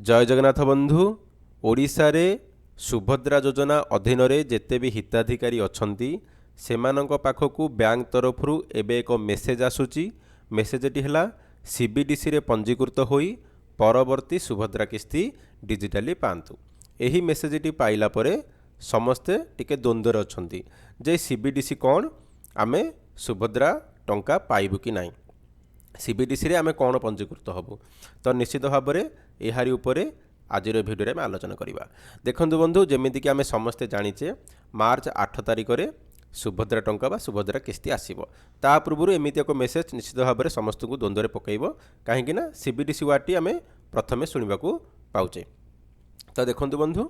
जय जगन्नाथ बंधु। ओडिशा रे सुभद्रा योजना अधीन रे जेते भी हिताधिकारी अछंती सेमानंक पाखकु बैंक तरफरु एबे एक मेसेज आसुची। मेसेजटी हला सीबीडीसी रे पंजीकृत होई परवर्ती सुभद्रा किस्ती डिजिटाली पांतु। एही मेसेजटी पाइला परे समस्ते टिके द्वंद्वर अछंती जे सीबीडीसी कौन, आमे सुभद्रा टंका पाइबु कि नाही, सीबीडीसी रे आमे कौन पंजीकृत हबु। तो निश्चित भाव में यारी उपरे आज भिडियो में आलोचना करवा। देखो बंधु, जमीक आम समस्ते जाचे मार्च 8 तारिख में सुभद्रा टंका सुभद्रा किस्ती आसब। ता पूर्व एमती एक मेसेज निश्चित भाव में समस्त को द्वंद्व पकईब, कहीं सीबीडीसी वार्डटी आम प्रथम शुणा पाचे। तो देखो बंधु,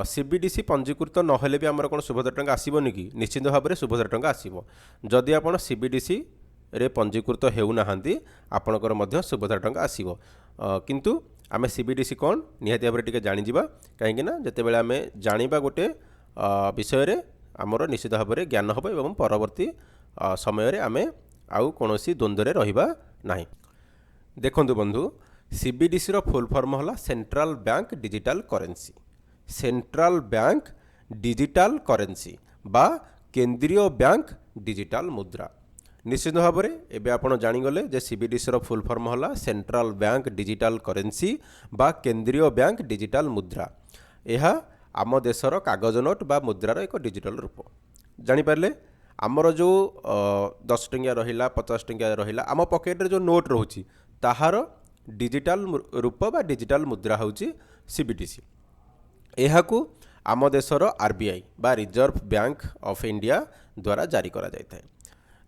सीबीडीसी पंजीकृत नहेले भी आमर कौन सुभद्रा टंका आसबनी कि, निश्चित भाव में सुभद्रा टंका आसब। जदि आप सीबीडीसी रे पंजीकृत हेउना आपणकर मध्य सुभद्रा टंका आसीबो। किंतु आमे सीबीडीसी कौन निहाती भाव टिके जानि जिबा, कहीं जेते बेले आमे जानिबा गोटे विषय रे आमर निश्चित भाव में ज्ञान हबो एवं परवर्ती समय रे आमे आउ कोनोसी द्वंद्व रे रहिबा नाही। देखंतु बंधु, सीबीडीसी रो फुल फॉर्म हला central bank digital currency. Central bank digital currency बा केंद्रीय बैंक डिजिटल मुद्रा। निश्चित भाव में एबे आपण जानिगले जे सीबीडीसी रो फुल फॉर्म हला सेंट्रल बैंक डिजिटल करेंसी बा केंद्रीय बैंक डिजिटल मुद्रा। यह आम देशर कागज नोट बा मुद्रार एक डिजिटल रूप। जानिपारे आमर जो 10 टंकिया रहिला 50 टंकिया रहिला आम पकेट जो नोट रोची ताहार डिजिटल रूप बा डिजिटल मुद्रा होची सीबीडीसी। एहाकू आम देशर आरबीआई बा रिजर्व बैंक ऑफ इंडिया द्वारा जारी करा जायଥାଏ।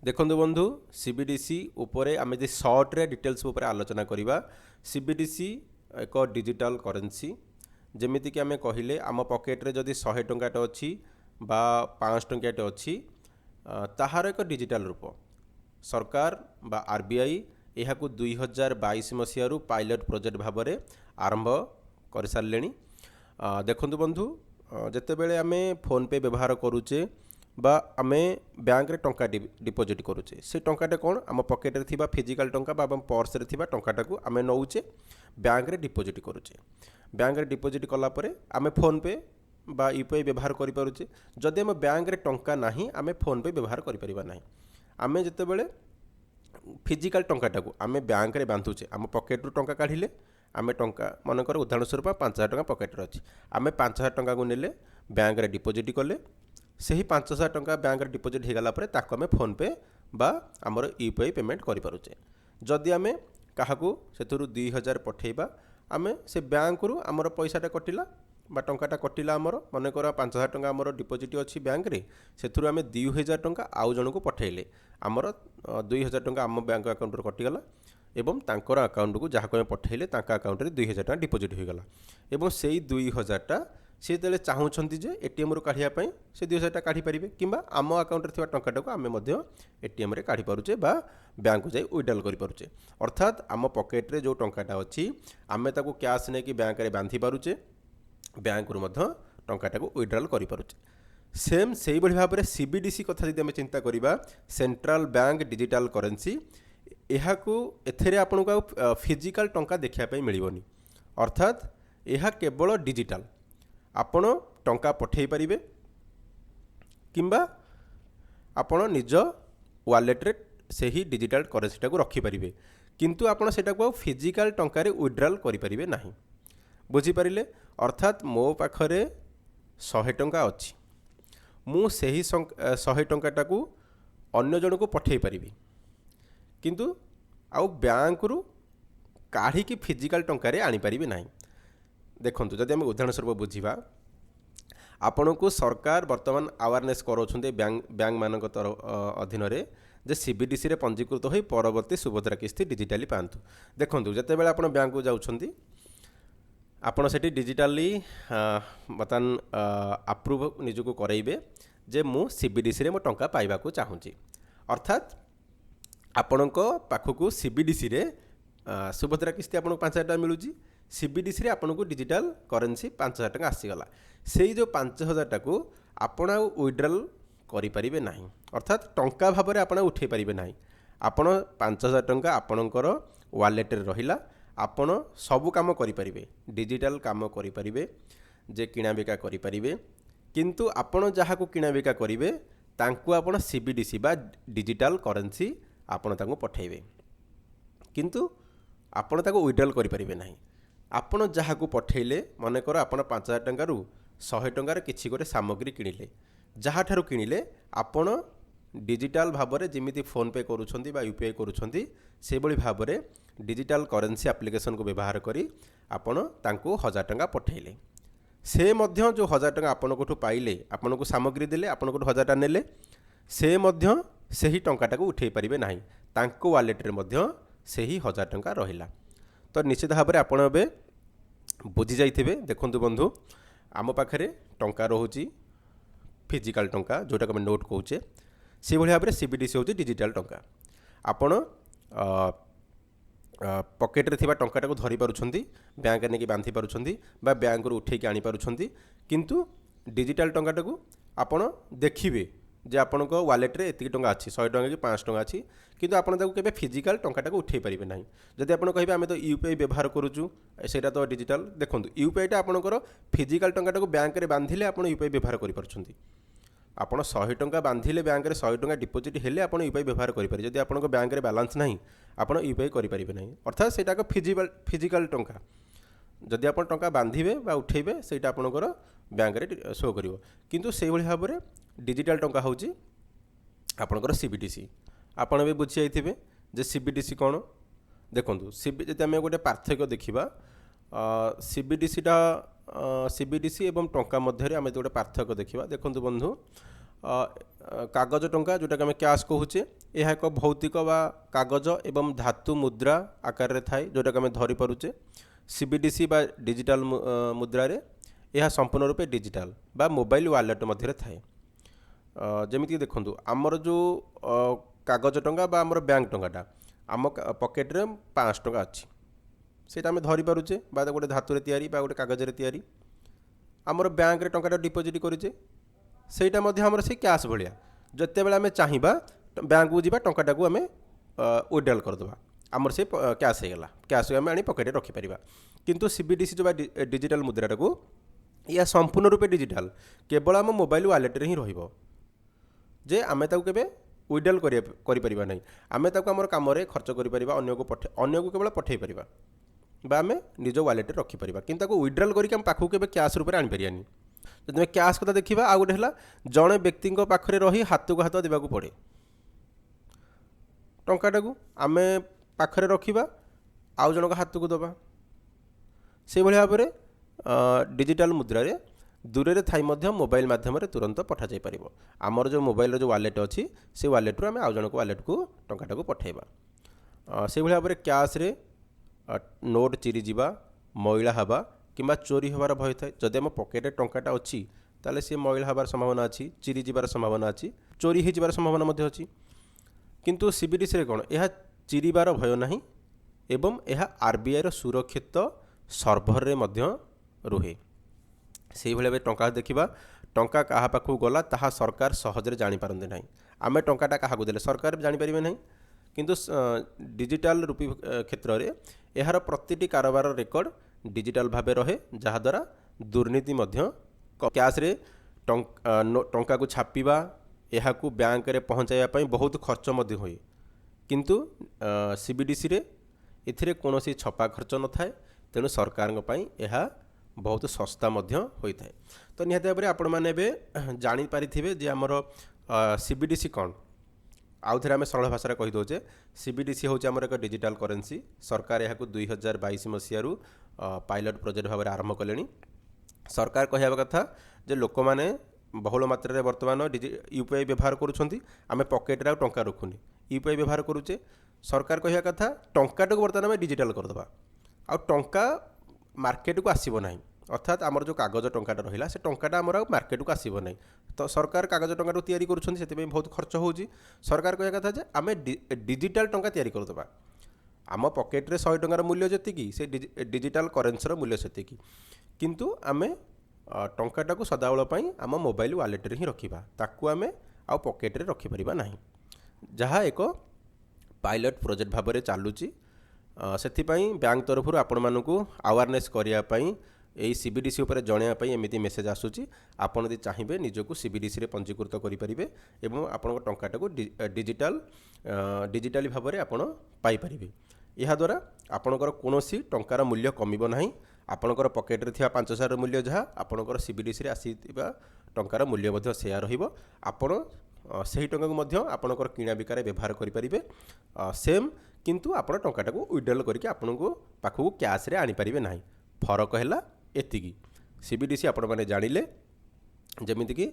देखो बंधु, सीबीडीसी उपरे आमे जे शॉर्ट रे डिटेल्स उपरे आलोचना करिबा। सीबीडीसी एक डिजिटल करेंसी, जेमिति कि आमे कहिले आम पॉकेट रे जदि 100 टंकाटे अछि बा 5 टंकाटे अछि ताहार एक डिजिटल रूप। सरकार बा आरबीआई एहाकू 2022 मसीहारू पायलट प्रोजेक्ट भाव में आरंभ कर सारलेनी। देखंतु बंधु, जेते बेले आमे फोन पे व्यवहार करूचे बा आमे बैंक रे टंका डिपोजिट करूचे, से टंकाटे कौन आम पकेट रे थिबा फिजिकल टंका बा पर्स रे थिबा टंकाटाकू आमे नौचे बैंक रे डिपोजिट करूचे। बैंक रे डिपोजिट कला परे आमे फोन पे बा यूपीआई व्यवहार करि पारुचे। जदि आम बैंक रे टंका नाही आमे फोन पे व्यवहार करि परिबा नाही। आमे जते बेले फिजिकल टंकाटाकू आमे बैंक रे बांधुचे, आम पकेट रू टंका काढिले आमे टंका मनकर उदाहरण स्वरूप 5000 टंका पकेट रे अछि, आमे 5000 टंका को नेले बैंक रे डिपोजिट कले, से ही 5000 टंका बैंक रे डिपोजिट होगला परे ताको आमे फोन पे बा आमर यूपीआई पेमेंट करि पारुचे। जदि आमे काहाकू सेथुरु 2000 पठेइबा आमे से बैंक रु आमर पैसाटा कटिला बा टंकाटा कटिला, आमर मनकर 5000 टंका आमर डिपोजिट अछि बैंक रे, सेथुरु आमे 2000 टंका आउ जनकू पठेइले आमर 2000 टंका आम बैंक अकाउंट रे कटिगला एवं तांकर अकाउंट को जहाँ को पठेइले तांका अकाउंट रे 2000 टंका डिपोजिट होगला। एवं सेई 2000 टा से तेले चाहूछंती जे एटीएम रु काढिया पई से 2000 टा काढी परिबे, किंबा आम अकाउंट रे थिबा टंकाटा को आमे मध्य एटीएम रे काढी पारुचे बा बैंक को जाई विड्रॉल करि पारुचे। अर्थात आम पॉकेट रे जो टंकाटा अछि आमे ताको कैश ने कि बैंक रे बांधी पारुचे, बैंक रु मध्य टंकाटा को विड्रॉल करि पारुचे। सेम सेही बढी भाबरे सीबीडीसी कथा जदि आमे चिंता करिबा, सेंट्रल बैंक डिजिटल करेंसी, एहाकू एथेरे आपनको फिजिकल टंका देखिया पई मिलिबोनी। अर्थात एहा केवल डिजिटल आपण टंका पठेई पारिबे किंबा आपण निज वालेट रे सेही डिजिटल करेंसीटा को रखी पारिबे, किंतु आपण सेटा को फिजिकल टंका रे विड्रॉल करि पारिबे नाही। बुझी पारिले? अर्थात मो पाखरे 100 टंका अछि, मु सेही 100 टंकाटा को अन्य जन को पठेई पारिबी, किंतु आउ बैंक रु काढ़ी की फिजिकल टंका रे आनी पारिबे नाही। देखंतु जदि हम उदाहरण स्वरूप बुझिबा, आपण को सरकार वर्तमान अवेयरनेस करोछन्ते बैंक मानक अधीन रे जे सीबीडीसी रे पंजीकृत होई परवर्ती सुभद्रा किस्ती डिजिटली पांतु। देखंतु जते बेले आपण बैंक को जाउछन्ती आपण सेठी डिजिटली बतन अप्रूव निजको करैबे जे मु सीबीडीसी रे मो टंका पाइबा को चाहूची। अर्थात आपणक पाखकू सीबीडीसी रे सुभद्रा किस्ती आपको 5000 टका मिलूँ, सीबीडीसी रे आपको डिजिटल करेंसी 5000 टका आसीगला। से जो 5000 टाकू आपण विड्रॉल करें ना, अर्थात टंका भाव में आप उठे पारे ना। आपण 5000 टंका आपणकर वालेट रे रहिला, आपण सबु काम करें डिजिटल काम करें जे किणाबिका करें किंतु आपण जहाँ को किणाबिका करेंगे तांकु आपण CBDC बा डिजिटल करेन्सी आपण तांकु पठेबे किंतु आपण ताको विड्रॉल करें ना। आपण जहाँ को पठेले मनकर आपण 5000 टंका 100 टंकार किसी गोटे सामग्री किणिले जहाँ ठारू किणिले आपण डिजिटल भाव में जमी फोन पे करुँच यूपीआई करुँच से भाव में डिजिटल करेन्सी एप्लिकेशन को व्यवहार करी आपण तांकु 1000 टंका पठेले से मध्य जो 1000 टंका आपण को पाइले आपण को सामग्री देले आपण को 1000 टा नेले से मध्य सही टंकाटा को उठे पारिबे नाही तांको वालेट रे मध्य सही 1000 टंका रहिला। तो निश्चित भाव में आपण एबे बुझी जाइथिबे। देखंतु बंधु आम पाखरे टंका रहुची फिजिकल टंका जोटा हम नोट कहूचे से भाव में CBDC होची डिजिटल टंका आपण पकेट रे थिबा टंकाटा को धरी पारुछंती बैंक ने कि बांधी पारुछंती बा बैंक रो उठे के आनी पारुछंती किंतु डिजिटल टंकाटा को आपण देखिबे जे आपण को वालेट रे एतिक टंका अछि 100 टंका कि 5 टंका अछि किंतु आपण ताको केबे फिजिकल टंकाटा को उठे परिबे नाही। जदि आपण कहिबे आमे तो यूपीआई व्यवहार करूछु सेटा तो डिजिटल देखंतु यूपीआई टा आपणकर फिजिकल टंकाटा को बैंक रे बांधिले आपण यूपीआई व्यवहार करि पारुछंती आपण 100 टंका बांधिले बैंक रे 100 टंका डिपोजिट हेले आपण यूपीआई व्यवहार करि पारे जदि आपण को बैंक रे बैलेंस नाही आपण यूपीआई करि परिबे नाही अर्थात सेटा को फिजिकल टंका जदि आपण टंका बांधिबे बा उठेबे सेटा आपणकर बैंक रे शो करिवो किंतु सेहि भली भाव में डिजिटल टंका होची आपणकर CBDC आपण भी बुझी जाइथिबे जे CBDC कोन देखंतु जदि आमे गोटे पार्थक्य देखिबा CBDC एवं टंका मध्य आमे गोटे पार्थक्य देखिबा देखंतु बंधु कागज टंका जोटा आमे कैश कहूचे यह एक भौतिक बा कागज एवं धातु मुद्रा आकार रे थाए जोटा आमे धरि पारुचे CBDC बा डिजिटल मुद्रा रे यह संपूर्ण रूपे डिजिटल बा मोबाइल वालेट मध्य थाए जमीती देखंतु आमर जो कागज टंका बा आमर बैंक टंकाटा आम पकेट रे 5 टंका अच्छी सेटा आमे धरि पारुचे बा गोटे धातु रे तयारी बा गोटे कागज रे तयारी आमर बैंक रे टंकाटा डिपोजिट करिचे सेटा मध्य आमर से कैश भलिया जते बेला आमे चाहिबा बैंक को जिबा टंकाटा को आमे विड्रॉल कर दबा आमर से कैश हे गेला कैश आमे आनी पकेट रे रखि परिबा किंतु CBDC जो बा डिजिटल मुद्राटा को या संपूर्ण रूपे डिजिटल केवल आम मोबाइल वालेट रे ही रहिबो जे आमे ताको केबे विड्रॉल करि परिबा नै आमे ताको हमर काम रे खर्च करि परिबा अन्य को केवल पठेइ परिबा बा आमे निज वालेट रे रखि परिबा किंतु ताको विड्रॉल करि हम पाखु केबे कैश रूप रे आनि परियानी। जदि मैं कैश कथा देखिबा आ गोटे हला जणे व्यक्ति को पाखरे रही हाथ को हाथ देबा को पड़े टंकाटा को आमे पाखरे रखिबा आउ जणक हाथ को दबा से भली भाव में डिजिटल मुद्रा रे दूर रे थाई मध्य मोबाइल माध्यम रे तुरंत पठा जाई परिबो आमर जो मोबाइल जो वालेट अच्छी से वालेट रो आमे आउ जणक वालेट को टंकाटा को पठेबा से भली भाव में कैश रे नोट चिरी जिबा मैला हवा किंबा चोरी होवार भय थाए जदि आम पकेट टंकाटा अच्छी ताले से मैला हबार संभावना अच्छी चिरी जिबार संभावना अच्छी चोरी हो जिबार संभावना मध्य अच्छी किंतु CBDC रे कोन यह चिरीबार भय नाही एवं यह RBI रो सुरक्षित सर्भर रे मध्य रुहे से भाई टंका देखा टंका क्या पाखु गला ताहा सरकार सहजरे जानी पारंते नहीं आमे टंकाटा क्या देले सरकार जानी पारिबे नहीं किंतु डिजिटल रूपी क्षेत्र में यार प्रतिटी कारोबार रेकर्ड डिजिटल भाव रहे जहाद्वारा दुर्नीति मध्य कैश रे टंका को छापिबा यह बैंक रे पहुँचाइबा बहुत खर्च मध्य हुए किंतु CBDC रे इथिरे कोनोसी छपा खर्च न थाए तेणु सरकार यह बहुत सस्ता मध्य होइथाए। तो निहाती भाव में आपण मैंने जानी पारिथिबे जे हमर CBDC कौन आउ थे आम सरल भाषा कही दौचे CBDC हूँ आमर एक डिजिटल करेन्सी सरकार यह 2022 मसीह पायलट प्रोजेक्ट भाव में आरंभ कले सरकार कहवा कथा जे लोक मैंने बहुल मात्रा बर्तमान यूपीआई व्यवहार करुँच आम पकेट टंका रखुनी यूपीआई व्यवहार करुचे सरकार कहवा कथा टंकाटा बर्तमान आम डिजिटल करदे आ टंका मार्केट को आसब ना अर्थात आमर जो कागज टंकाटा रहा से टंकाटा आमर मार्केट को आसब ना तो सरकार कागज टंका तैयारी करुँच बहुत खर्च हो सरकार कहवा कथा आम डिजिटल टंका तैयारी करदे आम पकेट रे 100 टंकार मूल्य जी से डिजिटल करेन्सी मूल्य से किंतु आम टंकाटा को सदाबेल आम मोबाइल वालेट रे ही रखा ताकू आम आ पकेट रे रखिपर ना जहाँ एक पायलट प्रोजेक्ट भाव में चलुची ସେଥିପାଇଁ ବ୍ୟାଙ୍କ ତରଫରୁ ଆପଣମାନଙ୍କୁ ଆୱାରନେସ୍ କରିବା ପାଇଁ ଏଇ CBDC ଉପରେ ଜଣାଇବା ପାଇଁ ଏମିତି ମେସେଜ୍ ଆସୁଛି। ଆପଣ ଯଦି ଚାହିଁବେ ନିଜକୁ CBDCରେ ପଞ୍ଜୀକୃତ କରିପାରିବେ ଏବଂ ଆପଣଙ୍କ ଟଙ୍କାଟାକୁ ଡିଜିଟାଲି ଭାବରେ ଆପଣ ପାଇପାରିବେ। ଏହାଦ୍ୱାରା ଆପଣଙ୍କର କୌଣସି ଟଙ୍କାର ମୂଲ୍ୟ କମିବ ନାହିଁ। ଆପଣଙ୍କର ପକେଟରେ ଥିବା 5,000 ମୂଲ୍ୟ ଯାହା ଆପଣଙ୍କର CBDCରେ ଆସିଥିବା ଟଙ୍କାର ମୂଲ୍ୟ ମଧ୍ୟ ସେୟା ରହିବ। ଆପଣ ସେହି ଟଙ୍କାକୁ ମଧ୍ୟ ଆପଣଙ୍କର କିଣା ବିକାରେ ବ୍ୟବହାର କରିପାରିବେ ସେମ୍, କିନ୍ତୁ ଆପଣ ଟଙ୍କାଟାକୁ ୱିଡ୍ରଲ୍ କରିକି ଆପଣଙ୍କ ପାଖକୁ କ୍ୟାସ୍ରେ ଆଣିପାରିବେ ନାହିଁ। ଫରକ ହେଲା ଏତିକି। CBDC ଆପଣମାନେ ଜାଣିଲେ, ଯେମିତିକି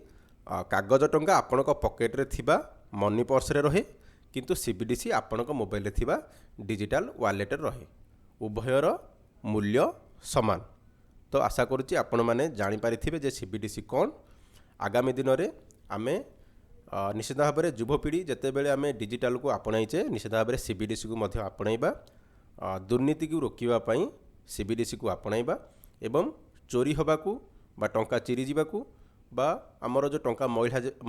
କାଗଜ ଟଙ୍କା ଆପଣଙ୍କ ପକେଟରେ ଥିବା ମନି ପର୍ସରେ ରହେ, କିନ୍ତୁ CBDC ଆପଣଙ୍କ ମୋବାଇଲରେ ଥିବା ଡିଜିଟାଲ ୱାଲେଟରେ ରହେ। ଉଭୟର ମୂଲ୍ୟ ସମାନ। ତ ଆଶା କରୁଛି ଆପଣମାନେ ଜାଣିପାରିଥିବେ ଯେ CBDC କ'ଣ। ଆଗାମୀ ଦିନରେ ଆମେ ନିଶ୍ଚିତ ଭାବରେ ଯୁବପିଢ଼ି ଯେତେବେଳେ ଆମେ ଡିଜିଟାଲକୁ ଆପଣାଇଛେ, ନିଶ୍ଚିତ ଭାବରେ CBDCକୁ ମଧ୍ୟ ଆପଣାଇବା। ଦୁର୍ନୀତିକୁ ରୋକିବା ପାଇଁ CBDCକୁ ଆପଣାଇବା ଏବଂ ଚୋରି ହେବାକୁ ବା ଟଙ୍କା ଚିରିଯିବାକୁ ବା ଆମର ଯେଉଁ ଟଙ୍କା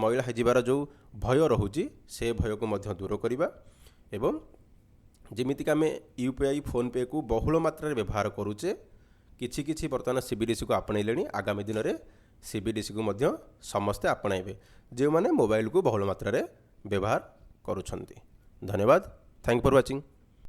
ମଇଳା ହୋଇଯିବାର ଯେଉଁ ଭୟ ରହୁଛି, ସେ ଭୟକୁ ମଧ୍ୟ ଦୂର କରିବା। ଏବଂ ଯେମିତିକି ଆମେ UPI ଫୋନ୍ପେକୁ ବହୁଳ ମାତ୍ରାରେ ବ୍ୟବହାର କରୁଛେ, କିଛି ବର୍ତ୍ତମାନ CBDCକୁ ଆପଣେଇଲେଣି। ଆଗାମୀ ଦିନରେ CBDCକୁ ମଧ୍ୟ ସମସ୍ତେ ଆପଣାଇବେ, ଯେଉଁମାନେ ମୋବାଇଲକୁ ବହୁଳ ମାତ୍ରାରେ ବ୍ୟବହାର କରୁଛନ୍ତି। ଧନ୍ୟବାଦ। Thank for watching.